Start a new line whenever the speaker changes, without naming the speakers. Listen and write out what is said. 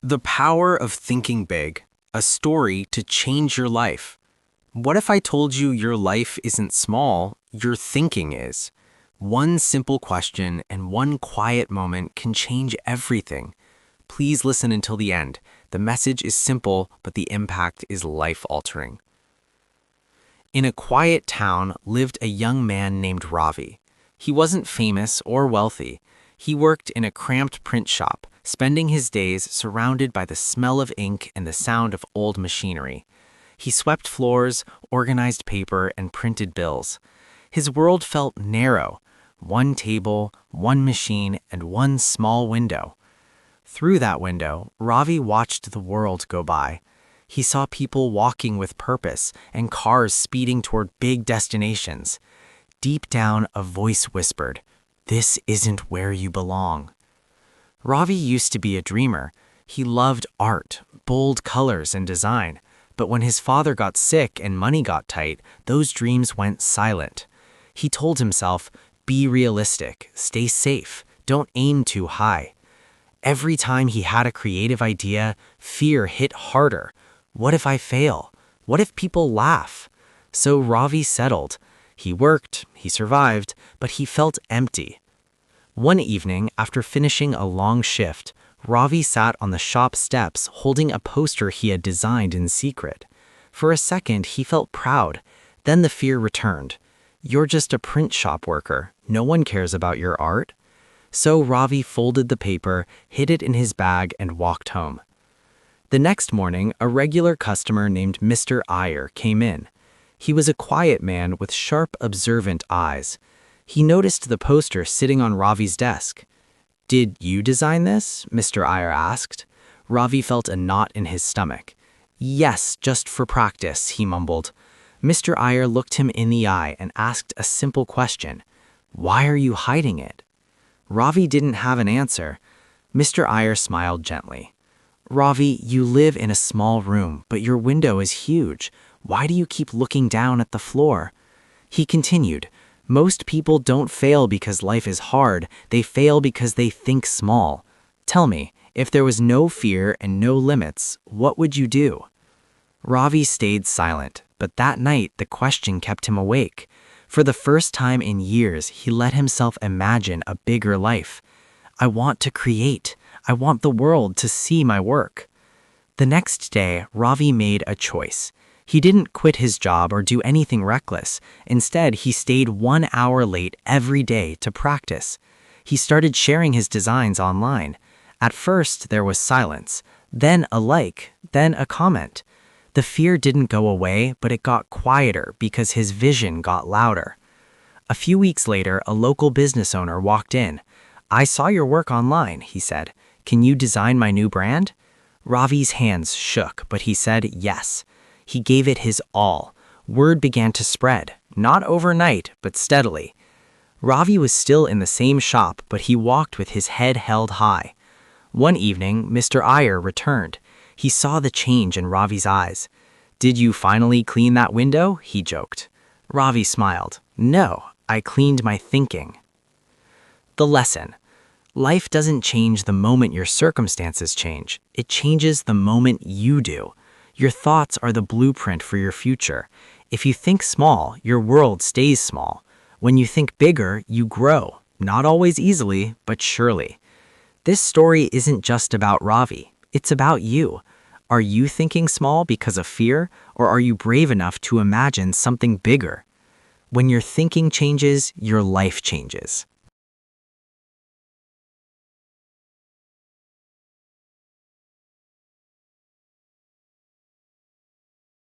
The power of thinking big, a story to change your life. What if I told you your life isn't small, your thinking is? One simple question and one quiet moment can change everything. Please listen until the end. The message is simple, but the impact is life-altering. In a quiet town lived a young man named Ravi. He wasn't famous or wealthy. He worked in a cramped print shop, spending his days surrounded by the smell of ink and the sound of old machinery. He swept floors, organized paper, and printed bills. His world felt narrow: one table, one machine, and one small window. Through that window, Ravi watched the world go by. He saw people walking with purpose and cars speeding toward big destinations. Deep down, a voice whispered, "This isn't where you belong." Ravi used to be a dreamer. He loved art, bold colors, and design. But when his father got sick and money got tight, those dreams went silent. He told himself, "Be realistic, stay safe, don't aim too high." Every time he had a creative idea, fear hit harder. What if I fail? What if people laugh? So Ravi settled. He worked, he survived, but he felt empty. One evening, after finishing a long shift, Ravi sat on the shop steps holding a poster he had designed in secret. For a second, he felt proud. Then the fear returned. "You're just a print shop worker. No one cares about your art." So Ravi folded the paper, hid it in his bag, and walked home. The next morning, a regular customer named Mr. Ayer came in. He was a quiet man with sharp, observant eyes. He noticed the poster sitting on Ravi's desk. "Did you design this?" Mr. Ayer asked. Ravi felt a knot in his stomach. "Yes, just for practice," he mumbled. Mr. Ayer looked him in the eye and asked a simple question. "Why are you hiding it?" Ravi didn't have an answer. Mr. Ayer smiled gently. "Ravi, you live in a small room, but your window is huge. Why do you keep looking down at the floor?" He continued, "Most people don't fail because life is hard. They fail because they think small. Tell me, if there was no fear and no limits, what would you do?" Ravi stayed silent, but that night the question kept him awake. For the first time in years, he let himself imagine a bigger life. "I want to create. I want the world to see my work." The next day, Ravi made a choice. He didn't quit his job or do anything reckless. Instead, he stayed 1 hour late every day to practice. He started sharing his designs online. At first, there was silence, then a like, then a comment. The fear didn't go away, but it got quieter because his vision got louder. A few weeks later, a local business owner walked in. "I saw your work online," he said. "Can you design my new brand?" Ravi's hands shook, but he said yes. He gave it his all. Word began to spread, not overnight, but steadily. Ravi was still in the same shop, but he walked with his head held high. One evening, Mr. Ayer returned. He saw the change in Ravi's eyes. "Did you finally clean that window?" he joked. Ravi smiled. "No, I cleaned my thinking." The lesson: life doesn't change the moment your circumstances change. It changes the moment you do. Your thoughts are the blueprint for your future. If you think small, your world stays small. When you think bigger, you grow. Not always easily, but surely. This story isn't just about Ravi. It's about you. Are you thinking small because of fear, or are you brave enough to imagine something bigger? When your thinking changes, your life changes.